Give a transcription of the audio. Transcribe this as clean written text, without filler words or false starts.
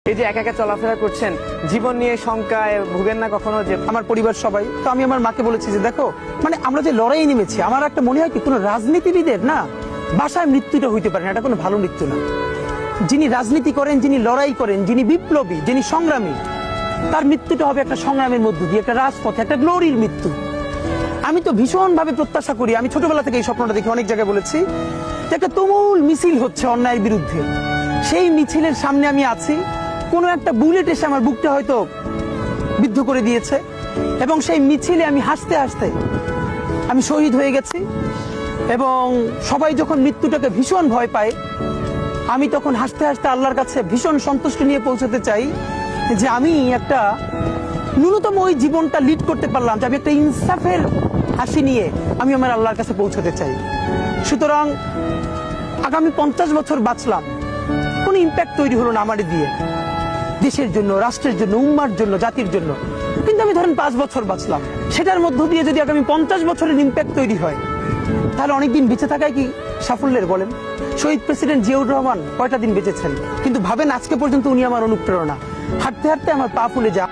এই যে একা একা চলাফেরা করছেন, জীবন নিয়ে শঙ্কায় ভুগেন না কখনো? যে আমার পরিবার সবাই তো, আমি আমার মাকে বলেছি যে দেখো, মানে আমরা যে লড়াই নেমেছি, আমার একটা মনে হয় কি কোনো রাজনীতিবিদের না বাসায় মৃত্যুটা হইতে পারে না, এটা কোনো ভালো মৃত্যু না। যিনি রাজনীতি করেন, যিনি লড়াই করেন, যিনি বিপ্লবী, যিনি সংগ্রামী, তার মৃত্যুটা হবে একটা সংগ্রামের মধ্য দিয়ে, একটা রাজপথে, একটা গ্লোরির মৃত্যু। আমি তো ভীষণ ভাবে প্রত্যাশা করি, আমি ছোটবেলা থেকে এই স্বপ্নটা দেখি, অনেক জায়গায় বলেছি যে একটা তুমুল মিছিল হচ্ছে অন্যায়ের বিরুদ্ধে, সেই মিছিলের সামনে আমি আছি, কোনো একটা বুলেট এসে আমার বুকটা হয়তো বিদ্ধ করে দিয়েছে, এবং সেই মিছিলে আমি হাসতে হাসতে আমি শহীদ হয়ে গেছি। এবং সবাই যখন মৃত্যুটাকে ভীষণ ভয় পায়, আমি তখন হাসতে হাসতে আল্লাহর কাছে ভীষণ সন্তুষ্টি নিয়ে পৌঁছতে চাই যে আমি একটা ন্যূনতম ওই জীবনটা লিড করতে পারলাম, যে আমি একটা ইনসাফের হাসি নিয়ে আমি আমার আল্লাহর কাছে পৌঁছতে চাই। সুতরাং আগামী 50 বছর বাঁচলাম, কোনো ইম্প্যাক্ট তৈরি হলো না আমার দিয়ে, দেশের জন্য, রাষ্ট্রের জন্য, উম্মার জন্য, জাতির জন্য। কিন্তু আমি ধরেন 5 বছর বাঁচলাম, সেটার মধ্য দিয়ে যদি আগামী 50 বছরের ইম্প্যাক্ট তৈরি হয়, তাহলে অনেকদিন বেঁচে থাকায় কি সাফল্যের? বলেন, শহীদ প্রেসিডেন্ট জিয়াউর রহমান কয়টা দিন বেঁচেছেন, কিন্তু ভাবেন আজকে পর্যন্ত উনি আমার অনুপ্রেরণা। হাঁটতে হাঁটতে আমার পা ফুলে যা